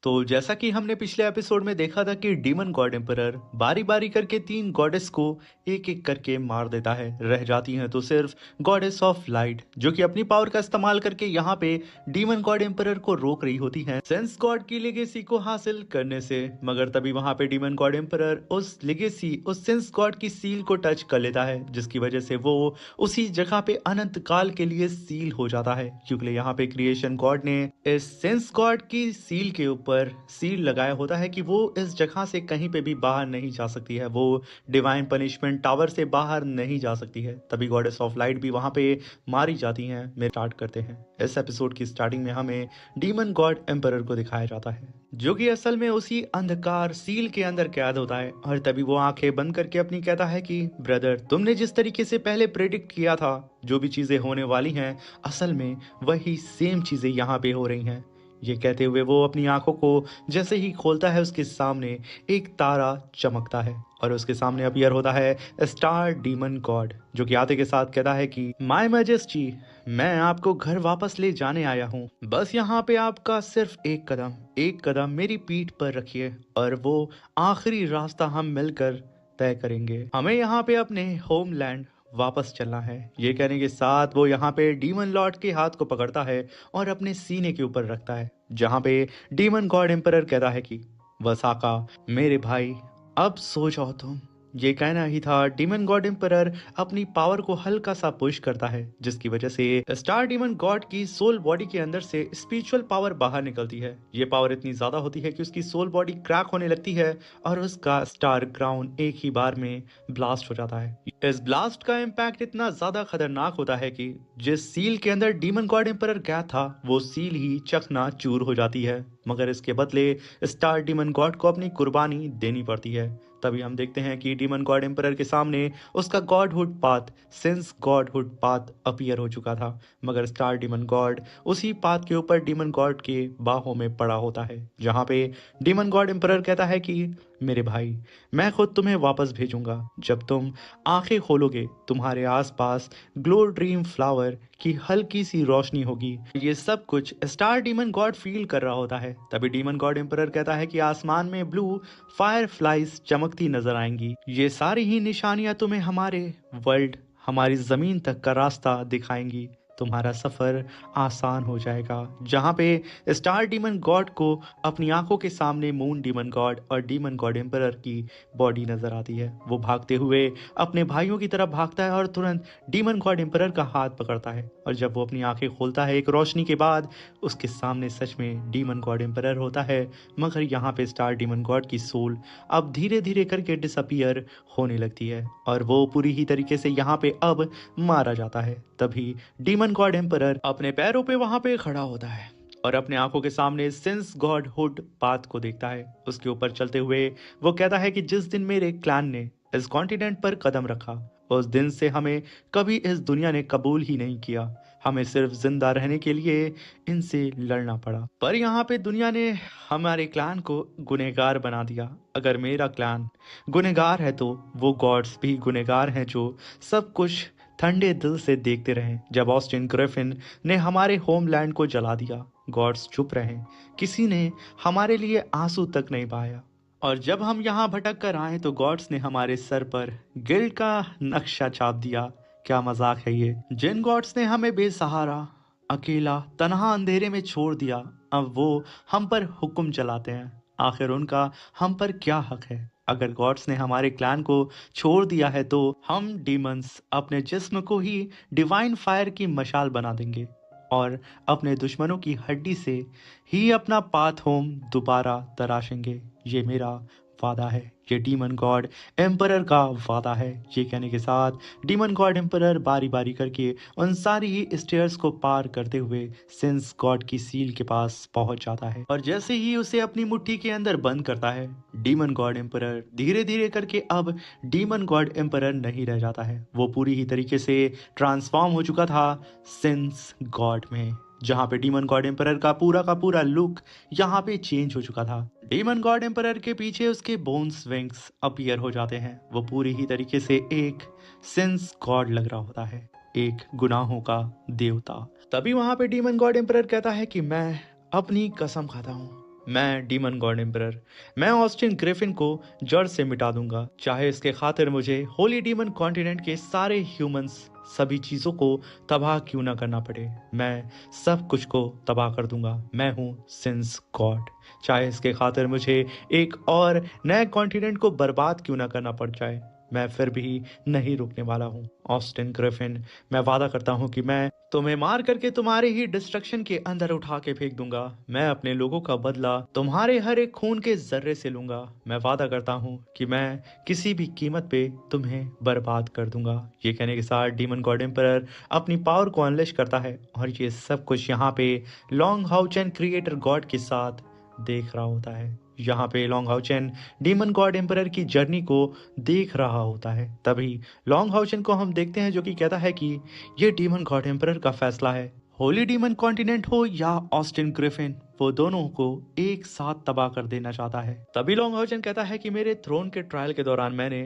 तो जैसा कि हमने पिछले एपिसोड में देखा था कि डीमन गॉड एम्परर बारी बारी करके तीन गॉडेस को एक एक करके मार देता है। रह जाती हैं तो सिर्फ गॉडेस ऑफ लाइट, जो कि अपनी पावर का इस्तेमाल करके यहाँ पे डीमन गॉड एम्परर को रोक रही होती हैं सेंस गॉड की लेगेसी को हासिल करने से। मगर तभी वहां पे डीमन गॉड एम्परर उस लेगेसी, उस सेंस गॉड की सील को टच कर लेता है, जिसकी वजह से वो उसी जगह पे अनंत काल के लिए सील हो जाता है। क्योंकि यहाँ पे क्रिएशन गॉड ने इस सेंस गॉड की सील के ऊपर सील लगाया होता है कि वो इस जगह से कहीं पे भी बाहर नहीं जा सकती है, वो डिवाइन पनिशमेंट टावर से बाहर नहीं जा सकती है। तभी गॉडेस ऑफ लाइट भी वहां पे मारी जाती हैं। मैं स्टार्ट करते हैं। इस एपिसोड की स्टार्टिंग में हमें डीमन गॉड एम्परर को दिखाया जाता है, जो कि असल में उसी अंधकार सील के अंदर कैद होता है। और तभी वो आंखें बंद करके अपनी कहता है कि ब्रदर, तुमने जिस तरीके से पहले प्रेडिक्ट किया था जो भी चीजें होने वाली हैं, असल में वही सेम चीजें यहाँ पे हो रही हैं। ये कहते हुए वो अपनी आंखों को जैसे ही खोलता है, उसके सामने एक तारा चमकता है और उसके सामने अपीयर होता है स्टार डीमन गॉड, जो कि आते के साथ कहता है कि माय मैजेस्टी, मैं आपको घर वापस ले जाने आया हूँ। बस यहाँ पे आपका सिर्फ एक कदम मेरी पीठ पर रखिए और वो आखिरी रास्ता हम मिलकर तय करेंगे। हमें यहाँ पे अपने होमलैंड वापस चलना है। ये कहने के साथ वो यहाँ पे डीमन लॉर्ड के हाथ को पकड़ता है और अपने सीने के ऊपर रखता है, जहाँ पे डीमन गॉड एम्परर कहता है कि वसाका, मेरे भाई, अब सो जाओ तुम। ये कहना ही था। डीमन गॉड एम्परर अपनी पावर को हल्का सा पुश करता है, जिसकी वजह से स्टार डीमन गॉड की सोल बॉडी के अंदर से स्पिरिचुअल पावर बाहर निकलती है। ये पावर इतनी ज्यादा होती है कि उसकी सोल बॉडी क्रैक होने लगती है और उसका स्टार क्राउन एक ही बार में ब्लास्ट हो जाता है। इस ब्लास्ट का इम्पैक्ट इतना ज्यादा खतरनाक होता है कि जिस सील के अंदर डीमन गॉड एम्परर गया था, वो सील ही चकना चूर हो जाती है। मगर इसके बदले स्टार डीमन गॉड को अपनी कुर्बानी देनी पड़ती है। तभी हम देखते हैं कि डीमन गॉड एम्परर के सामने उसका गॉडहुड पाथ, सेंस गॉडहुड पाथ अपीयर हो चुका था। मगर स्टार डीमन गॉड उसी पाथ के ऊपर डीमन गॉड के बाहों में पड़ा होता है, जहां पे डीमन गॉड एम्परर कहता है कि मेरे भाई, मैं खुद तुम्हें वापस भेजूंगा। जब तुम आंखें खोलोगे, तुम्हारे आसपास ग्लो ड्रीम फ्लावर की हल्की सी रोशनी होगी। ये सब कुछ स्टार डीमन गॉड फील कर रहा होता है। तभी डीमन गॉड एम्परर कहता है कि आसमान में ब्लू फायर फ्लाइज चमकती नजर आएंगी। ये सारी ही निशानियां तुम्हें हमारे वर्ल्ड, हमारी जमीन तक का रास्ता दिखाएंगी। तुम्हारा सफर आसान हो जाएगा। जहां पे स्टार डीमन गॉड को अपनी आंखों के सामने मून डीमन गॉड और डीमन गॉड एम्परर की बॉडी नजर आती है। वो भागते हुए अपने भाइयों की तरफ भागता है और तुरंत डीमन गॉड एम्परर का हाथ पकड़ता है। और जब वो अपनी आंखें खोलता है एक रोशनी के बाद, उसके सामने सच में डीमन गॉड एम्परर होता है। मगर यहाँ पे स्टार डीमन गॉड की सोल अब धीरे धीरे करके डिसअपियर होने लगती है और वो पूरी ही तरीके से यहाँ पे अब मारा जाता है। तभी डीमन गॉड एम्परर अपने पैरों पे वहां पे खड़ा होता है और अपने आंखों के सामने सेंस गॉड हुड पाथ को देखता है। उसके ऊपर चलते हुए वो कहता है कि जिस दिन मेरे क्लैन ने इस कॉन्टिनेंट पर कदम रखा, उस दिन से हमें कभी इस दुनिया ने कबूल ही नहीं किया। हमें सिर्फ जिंदा रहने के लिए इनसे लड़ना पड़ा। पर यहाँ पे दुनिया ने हमारे क्लैन को गुनहगार बना दिया। अगर मेरा क्लैन गुनहगार है तो वो गॉड्स भी गुनहगार हैं, जो सब कुछ ठंडे दिल से देखते रहे। जब ऑस्टिन ग्रिफिन ने हमारे होमलैंड को जला दिया, गॉड्स चुप रहे। किसी ने हमारे लिए आंसू तक नहीं बहाया। और जब हम यहाँ भटक कर आए तो गॉड्स ने हमारे सर पर गिल्ड का नक्शा छाप दिया। क्या मजाक है ये। जिन गॉड्स ने हमें बेसहारा, अकेला, तन्हा अंधेरे में छोड़ दिया, अब वो हम पर हुक्म चलाते हैं। आखिर उनका हम पर क्या हक है। अगर गॉड्स ने हमारे क्लैन को छोड़ दिया है तो हम डीमंस अपने जिस्म को ही डिवाइन फायर की मशाल बना देंगे और अपने दुश्मनों की हड्डी से ही अपना पाथ होम दोबारा तराशेंगे। ये मेरा वादा है। ये डीमन गॉड एम्परर का वादा है। ये कहने के साथ डीमन गॉड एम्परर बारी बारी करके उन सारी ही स्टेयर्स को पार करते हुए सेंस गॉड की सील के पास पहुंच जाता है और जैसे ही उसे अपनी मुट्ठी के अंदर बंद करता है, डीमन गॉड एम्परर धीरे धीरे करके अब डीमन गॉड एम्परर नहीं रह जाता है। वो पूरी ही तरीके से ट्रांसफॉर्म हो चुका था सेंस गॉड में, जहां पे डीमन गॉड एम्परर का पूरा लुक यहाँ पे चेंज हो चुका था। डीमन गॉड एम्परर के पीछे उसके बोन्स विंग्स अपीयर हो जाते हैं। वो पूरी ही तरीके से एक सेंस गॉड लग रहा होता है, एक गुनाहों का देवता। तभी वहां पे डीमन गॉड एम्परर कहता है कि मैं अपनी कसम खाता हूँ, मैं डीमन गॉड एम्परर, मैं ऑस्टिन ग्रिफिन को जड़ से मिटा दूंगा, चाहे इसके खातिर मुझे होली डीमन कॉन्टिनेंट के सारे ह्यूमंस सभी चीजों को तबाह क्यों ना करना पड़े। मैं सब कुछ को तबाह कर दूंगा। मैं हूँ सिंस गॉड, चाहे इसके खातिर मुझे एक और नए कॉन्टिनेंट को बर्बाद क्यों ना करना पड़ जाए, मैं फिर भी नहीं रुकने वाला हूँ। ऑस्टिन ग्रिफिन, मैं वादा करता हूँ कि मैं तुम्हें मार करके तुम्हारे ही डिस्ट्रक्शन के अंदर उठा के फेंक दूंगा। मैं अपने लोगों का बदला तुम्हारे हर एक खून के जर्रे से लूंगा। मैं वादा करता हूँ कि मैं किसी भी कीमत पे तुम्हें बर्बाद कर दूंगा। ये कहने के साथ डीमन गॉड एम्परर अपनी पावर को अनलेश करता है और ये सब कुछ यहाँ पे लॉन्ग हाउचेन क्रिएटर गॉड के साथ देख रहा होता है। यहाँ पे long Haochen demon God emperor की जर्नी को देख रहा होता है। तभी लॉन्ग हाउचेन को हम देखते हैं जो कि कहता है कि ये डीमन गॉड एम्परर का फैसला है। होली डीमन कॉन्टिनेंट हो या ऑस्टिन ग्रिफिन, वो दोनों को एक साथ तबाह कर देना चाहता है। तभी लॉन्ग हाउचेन कहता है कि मेरे थ्रोन के ट्रायल के दौरान मैंने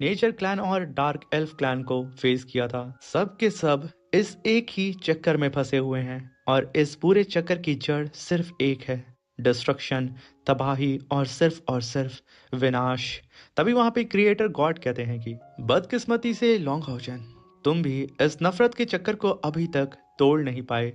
नेचर क्लैन और डार्क एल्फ क्लैन को फेस किया था। सब के सब इस एक ही चक्कर में फंसे हुए हैं और इस पूरे चक्कर की जड़ सिर्फ एक है, डिस्ट्रक्शन, तबाही और सिर्फ विनाश। तभी वहां पे क्रिएटर गॉड कहते हैं कि बदकिस्मती से लॉन्ग हाउचेन, तुम भी इस नफरत के चक्कर को अभी तक तोड़ नहीं पाए।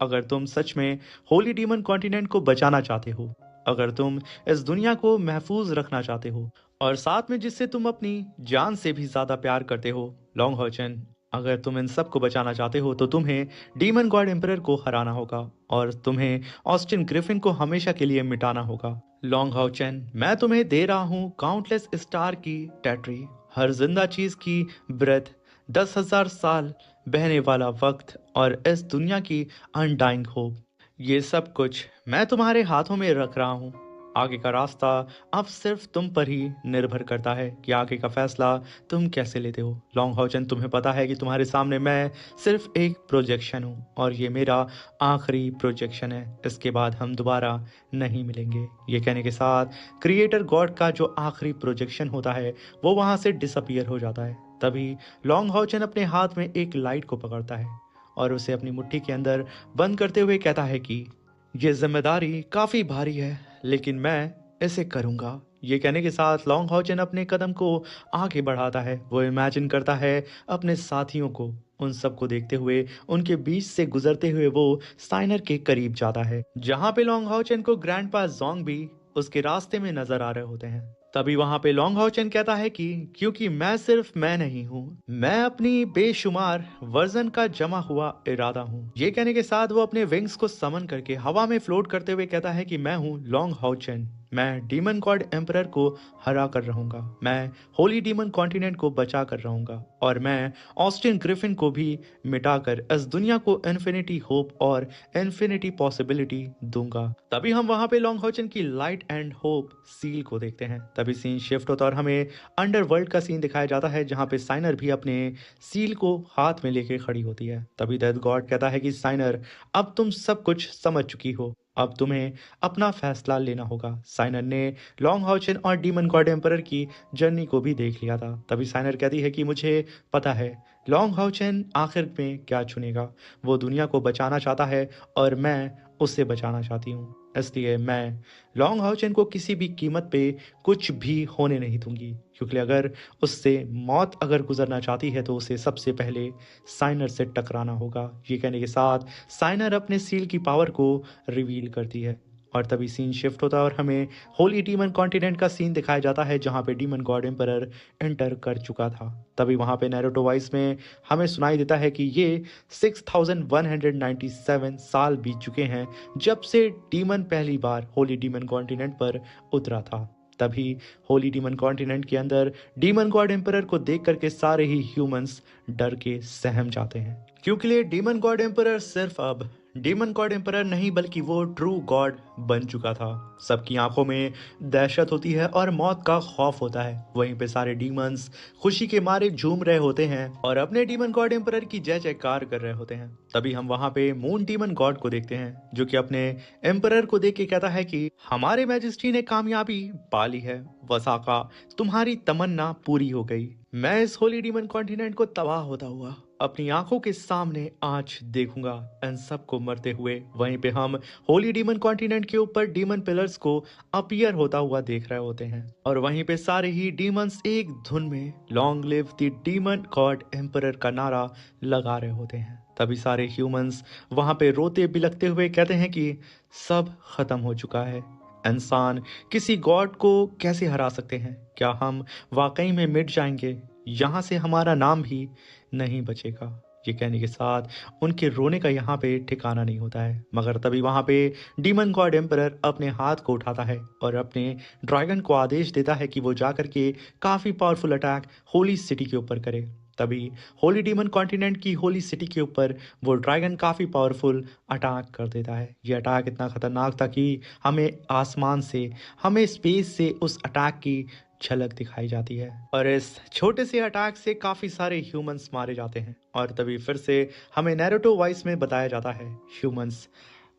अगर तुम सच में होली डीमन कॉन्टिनेंट को बचाना चाहते हो, अगर तुम इस दुनिया को महफूज रखना चाहते हो और साथ में जिससे तुम अपनी जान से भी ज्यादा प्यार करते हो, लॉन्ग हॉचन, अगर तुम इन सब को बचाना चाहते हो तो तुम्हें डीमन गॉड एम्परर को हराना होगा और तुम्हें ऑस्टिन ग्रिफिन को हमेशा के लिए मिटाना होगा। लॉन्ग हाउचेन, मैं तुम्हें दे रहा हूँ काउंटलेस स्टार की टैटरी, हर जिंदा चीज की ब्रेथ, 10,000 साल बहने वाला वक्त और इस दुनिया की अनडाइंग होप। ये सब कुछ मैं तुम्हारे हाथों में रख रहा हूँ। आगे का रास्ता अब सिर्फ तुम पर ही निर्भर करता है कि आगे का फैसला तुम कैसे लेते हो। लॉन्ग हाउचन, तुम्हें पता है कि तुम्हारे सामने मैं सिर्फ एक प्रोजेक्शन हूँ और ये मेरा आखिरी प्रोजेक्शन है। इसके बाद हम दोबारा नहीं मिलेंगे। ये कहने के साथ क्रिएटर गॉड का जो आखिरी प्रोजेक्शन होता है वो वहां से डिसअपियर हो जाता है। तभी लॉन्ग हाउचन अपने हाथ में एक लाइट को पकड़ता है और उसे अपनी मुट्ठी के अंदर बंद करते हुए कहता है कि ये जिम्मेदारी काफी भारी है, लेकिन मैं इसे करूंगा। ये कहने के साथ लॉन्ग हॉचन अपने कदम को आगे बढ़ाता है। वो इमेजिन करता है अपने साथियों को, उन सबको देखते हुए उनके बीच से गुजरते हुए वो साइनर के करीब जाता है, जहां पे लॉन्ग हॉचन को ग्रैंडपा जोंग भी उसके रास्ते में नजर आ रहे होते हैं। तभी वहां पे लॉन्ग हाउचन कहता है कि क्योंकि मैं सिर्फ मैं नहीं हूँ, मैं अपनी बेशुमार वर्जन का जमा हुआ इरादा हूँ। ये कहने के साथ वो अपने विंग्स को समन करके हवा में फ्लोट करते हुए कहता है कि मैं हूँ लॉन्ग हाउचन, मैं डीमन गॉड एम्परर को हरा कर रहूंगा, मैं होली डीमन कॉन्टिनेंट को बचा कर रहूंगा और मैं ऑस्टिन ग्रिफिन को भी मिटाकर इस दुनिया को इन्फिनिटी होप और इन्फिनिटी पॉसिबिलिटी दूंगा। तभी हम वहां पे लॉन्ग हॉचन की लाइट एंड होप सील को देखते हैं। तभी सीन शिफ्ट होता है और हमें अंडरवर्ल्ड का सीन दिखाया जाता है, जहां पे साइनर भी अपने सील को हाथ में लेके खड़ी होती है। तभी डेथ गॉड कहता है कि साइनर, अब तुम सब कुछ समझ चुकी हो, अब तुम्हें अपना फैसला लेना होगा। साइनर ने लॉन्ग हाउचन और डीमन गॉड एम्परर की जर्नी को भी देख लिया था। तभी साइनर कहती है कि मुझे पता है लॉन्ग हाउचन आखिर में क्या चुनेगा। वो दुनिया को बचाना चाहता है और मैं उससे बचाना चाहती हूँ, इसलिए मैं लॉन्ग हाउचन को किसी भी कीमत पे कुछ भी होने नहीं दूंगी, क्योंकि अगर उससे मौत अगर गुजरना चाहती है तो उसे सबसे पहले साइनर से टकराना होगा। ये कहने के साथ साइनर अपने सील की पावर को रिवील करती है और तभी सीन शिफ्ट होता है और हमें होली डीमन कॉन्टिनेंट का सीन दिखाया जाता है, जहां पे डीमन गॉड एम्परर एंटर कर चुका था। तभी वहां पे नैरुतो वॉइस में हमें सुनाई देता है कि ये 6197 साल बीत चुके हैं जब से डीमन पहली बार होली डीमन कॉन्टिनेंट पर उतरा था। तभी होली डीमन कॉन्टिनेंट के अंदर डीमन गॉड एम्परर को देख करके सारे ही ह्यूमंस डर के सहम जाते हैं, क्योंकि लिए डीमन गॉड एम्परर सिर्फ अब डीमन गॉड एम्परर नहीं बल्कि वो ट्रू गॉड बन चुका था। सबकी आंखों में दहशत होती है और मौत का खौफ होता है। वहीं पे सारे डीमंस खुशी के मारे झूम रहे होते हैं और अपने डीमन गॉड एम्परर की जय जयकार कर रहे होते हैं। तभी हम वहां पे मून डीमन गॉड को देखते हैं, जो कि अपने एम्परर को देख के कहता है कि हमारे मैजेस्टी ने कामयाबी पा ली है। वसाका, तुम्हारी तमन्ना पूरी हो गई। मैं इस होली डीमन कॉन्टिनेंट को तबाह होता हुआ अपनी आंखों के सामने आज देखूंगा इन सबको मरते हुए। वहीं पे हम होली डीमन कॉन्टिनेंट के ऊपर डीमन पिलर्स को अपीयर होता हुआ देख रहे होते हैं और वहीं पे सारे ही डीमंस एक धुन में long live the demon God emperor का नारा लगा रहे होते हैं। तभी सारे ह्यूमंस वहां पे रोते बिलखते हुए कहते हैं कि सब खत्म हो चुका है। इंसान किसी गॉड को कैसे हरा सकते हैं? क्या हम वाकई में मिट जाएंगे? यहाँ से हमारा नाम भी नहीं बचेगा। ये कहने के साथ उनके रोने का यहाँ पे ठिकाना नहीं होता है। मगर तभी वहाँ पे डीमन गॉड एम्परर अपने हाथ को उठाता है और अपने ड्रैगन को आदेश देता है कि वो जा करके काफ़ी पावरफुल अटैक होली सिटी के ऊपर करे। तभी होली डीमन कॉन्टिनेंट की होली सिटी के ऊपर वो ड्रैगन काफ़ी पावरफुल अटैक कर देता है। ये अटैक इतना खतरनाक था कि हमें आसमान से, हमें स्पेस से उस अटैक की झलक दिखाई जाती है और इस छोटे से अटैक से काफी सारे ह्यूमंस मारे जाते हैं। और तभी फिर से हमें नैरेटो वॉइस में बताया जाता है ह्यूमंस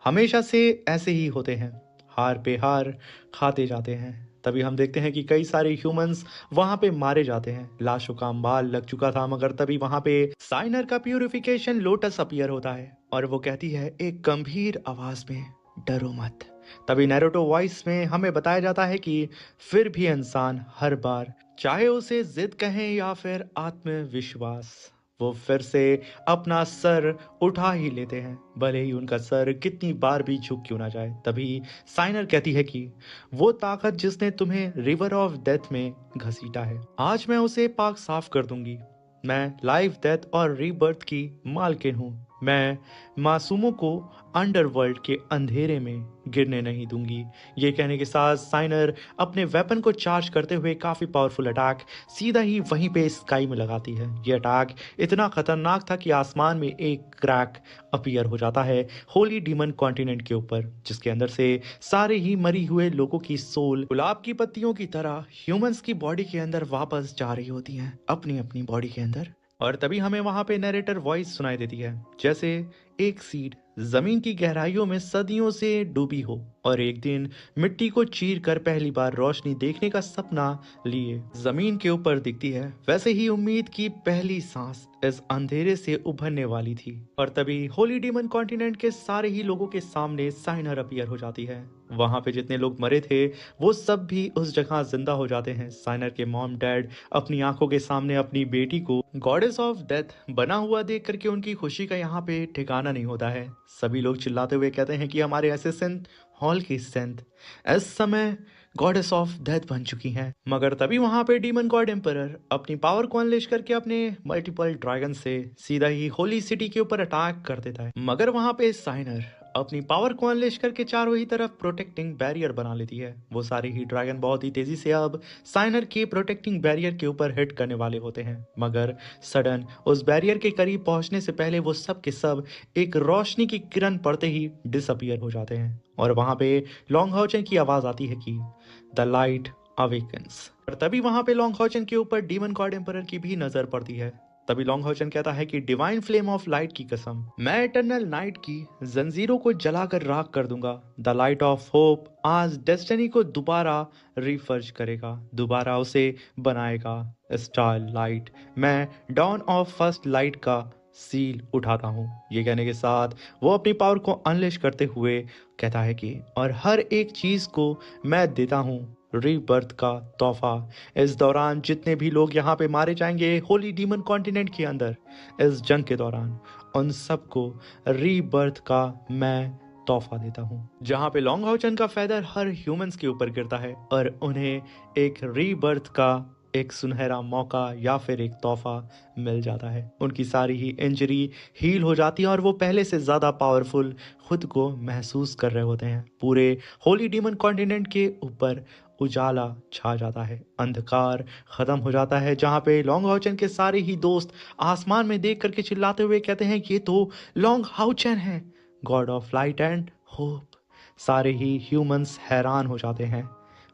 हमेशा से ऐसे ही होते हैं, हार पे हार खाते जाते हैं। तभी हम देखते हैं कि कई सारे ह्यूमंस वहां पे मारे जाते हैं, लाशों का अंबाल लग चुका था। मगर तभी वहां पे साइनर का प्यूरिफिकेशन लोटस अपीयर होता है और वो कहती है एक गंभीर आवाज में, डरो मत। तभी नैरोटो वॉइस में हमें बताया जाता है कि फिर भी इंसान हर बार, चाहे उसे जिद कहें या फिर आत्मविश्वास, वो फिर से अपना सर उठा ही लेते हैं, भले ही उनका सर कितनी बार भी झुक क्यों ना जाए। तभी साइनर कहती है कि वो ताकत जिसने तुम्हें रिवर ऑफ डेथ में घसीटा है, आज मैं उसे पाक साफ कर दूंगी। मैं लाइफ, डेथ और रीबर्थ की मालकिन हूँ। मैं मासूमों को अंडरवर्ल्ड के अंधेरे में गिरने नहीं दूंगी। ये कहने के साथ साइनर अपने वेपन को चार्ज करते हुए काफी पावरफुल अटैक सीधा ही वहीं पे स्काई में लगाती है। ये अटैक इतना खतरनाक था कि आसमान में एक क्रैक अपीयर हो जाता है होली डीमन कॉन्टिनेंट के ऊपर, जिसके अंदर से सारे ही मरी हुए लोगों की सोल गुलाब की पत्तियों की तरह ह्यूमंस की बॉडी के अंदर वापस जा रही होती हैं, अपनी अपनी बॉडी के अंदर। और तभी हमें वहां पे नरेटर वॉइस सुनाई देती है, जैसे एक सीड जमीन की गहराइयों में सदियों से डूबी हो और एक दिन मिट्टी को चीर कर पहली बार रोशनी देखने का सपना लिए जमीन के ऊपर दिखती है, वैसे ही उम्मीद की पहली सांस इस अंधेरे से उभरने वाली थी। और तभी होली डीमन कॉन्टिनेंट के सारे ही लोगों के सामने साइनर अपीयर हो जाती है। वहां पे जितने लोग मरे थे वो सब भी उस जगह जिंदा हो जाते हैं। साइनर के मॉम डैड अपनी आंखों के सामने अपनी बेटी को गॉडेस ऑफ डेथ बना हुआ देख करके उनकी खुशी का यहाँ पे ठिकाना नहीं होता है। सभी लोग चिल्लाते हुए कहते हैं कि हमारे असिस्टेंट हॉल की स्ट्रेंथ इस समय गॉडेस ऑफ डेथ बन चुकी हैं। मगर तभी वहां पे डीमन गॉड एम्परर अपनी पावर को अनलेश करके अपने मल्टीपल ड्रैगन से सीधा ही होली सिटी के ऊपर अटैक कर देता है। मगर वहां पे साइनर अपनी पावर को अनलेश करके चारों ही तरफ प्रोटेक्टिंग बैरियर बना लेती है। वो सारे ही ड्रैगन बहुत ही तेजी से अब साइनर के प्रोटेक्टिंग बैरियर के ऊपर हिट करने वाले होते हैं। मगर सडन उस बैरियर के करीब पहुंचने से पहले वो सब के सब एक रोशनी की किरण पड़ते ही डिसअपियर हो जाते हैं और वहां पे लॉन्ग हाउचन की आवाज आती है कि द लाइट अवेकन्स। और तभी वहां पे लॉन्ग हाउचन के ऊपर डीमन गॉड एम्परर की भी नजर पड़ती है। तभी लॉन्ग हाउचन कहता है कि डिवाइन फ्लेम ऑफ लाइट की कसम, मैं इटरनल नाइट की जंजीरों को जलाकर राख कर दूंगा। द लाइट ऑफ होप आज डेस्टिनी को दोबारा रिफर्ज करेगा, दोबारा उसे बनाएगा। स्टार लाइट, मैं डॉन ऑफ फर्स्ट लाइट का सील उठाता हूँ। ये कहने के साथ वो अपनी पावर को अनलेश करते हुए कहता है कि और हर एक चीज को मैं देता हूँ रीबर्थ का तोहफा। इस दौरान जितने भी लोग यहाँ पे मारे जाएंगे होली डीमन कॉन्टिनेंट के अंदर इस जंग के दौरान, उन सबको रीबर्थ का मैं तोहफा देता हूँ। जहाँ पे लॉन्ग हाउचन का फेदर हर ह्यूमंस के ऊपर गिरता है और उन्हें एक रीबर्थ का एक सुनहरा मौका या फिर एक तोहफा मिल जाता है। उनकी सारी ही इंजरी हील हो जाती है और वो पहले से ज्यादा पावरफुल खुद को महसूस कर रहे होते हैं। पूरे होली डीमन कॉन्टिनेंट के ऊपर उजाला छा जाता है, अंधकार खत्म हो जाता है। जहाँ पे लॉन्ग हाउचन के सारे ही दोस्त आसमान में देख करके चिल्लाते हुए कहते हैं कि ये तो लॉन्ग हाउचन है, God of light and hope. सारे ही ह्यूमंस हैरान हो जाते हैं।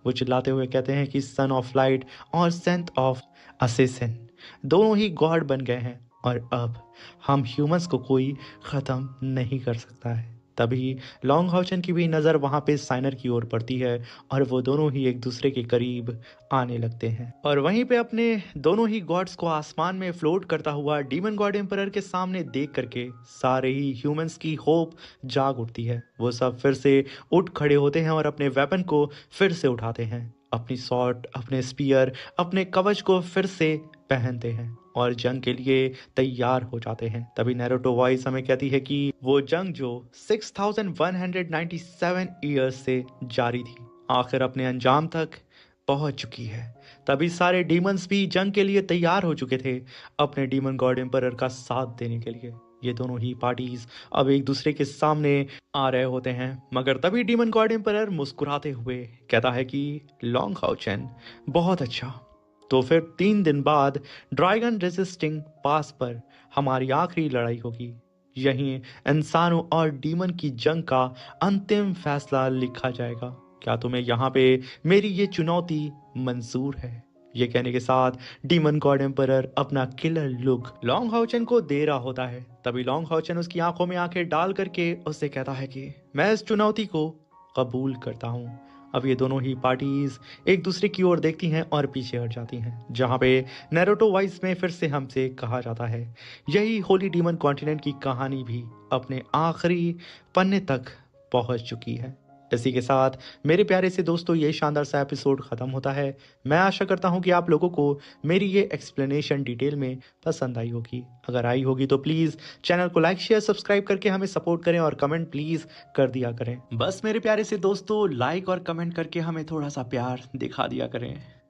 वो चिल्लाते हुए कहते हैं कि सन ऑफ लाइट और सेंथ ऑफ असेसिन दोनों ही गॉड बन गए हैं और अब हम ह्यूमंस को कोई खत्म नहीं कर सकता है। तभी लॉन्ग हाउचन की भी नज़र वहाँ पे साइनर की ओर पड़ती है और वो दोनों ही एक दूसरे के करीब आने लगते हैं। और वहीं पे अपने दोनों ही गॉड्स को आसमान में फ्लोट करता हुआ डीमन गॉड एम्परर के सामने देख करके सारे ही ह्यूमंस की होप जाग उठती है। वो सब फिर से उठ खड़े होते हैं और अपने वेपन को फिर से उठाते हैं, अपनी सॉर्ड, अपने स्पीयर, अपने कवच को फिर से पहनते हैं और जंग के लिए तैयार हो जाते हैं। तभी नैरुतो वॉइस हमें कहती है कि वो जंग जो 6197 ईयर्स से जारी थी आखिर अपने अंजाम तक पहुंच चुकी है। तभी सारे डीमंस भी जंग के लिए तैयार हो चुके थे अपने डीमन गॉड एम्परर का साथ देने के लिए। ये दोनों ही पार्टीज अब एक दूसरे के सामने आ रहे होते हैं, मगर तभी डीमन गॉड एम्परर मुस्कुराते हुए कहता है कि लॉन्ग हाउचेन, बहुत अच्छा। तो फिर 3 दिन बाद ड्रैगन रेजिस्टिंग पास पर हमारी आखिरी लड़ाई होगी। यहीं इंसानों और डीमन की जंग का अंतिम फैसला लिखा जाएगा। क्या तुम्हें यहाँ पे मेरी ये चुनौती मंजूर है? ये कहने के साथ डीमन गॉड एम्परर अपना किलर लुक लॉन्ग हाउचन को दे रहा होता है। तभी लॉन्ग हाउचन उसकी आंखों में आंखें डाल करके उससे कहता है कि मैं इस चुनौती को कबूल करता हूँ। अब ये दोनों ही पार्टीज एक दूसरे की ओर देखती हैं और पीछे हट जाती हैं, जहाँ पे नैरुतो वॉइस में फिर से हमसे कहा जाता है यही होली डीमन कॉन्टिनेंट की कहानी भी अपने आखिरी पन्ने तक पहुंच चुकी है। इसी के साथ मेरे प्यारे से दोस्तों ये शानदार सा एपिसोड ख़त्म होता है। मैं आशा करता हूँ कि आप लोगों को मेरी ये एक्सप्लेनेशन डिटेल में पसंद आई होगी। अगर आई होगी तो प्लीज़ चैनल को लाइक शेयर सब्सक्राइब करके हमें सपोर्ट करें और कमेंट प्लीज़ कर दिया करें। बस मेरे प्यारे से दोस्तों लाइक और कमेंट करके हमें थोड़ा सा प्यार दिखा दिया करें।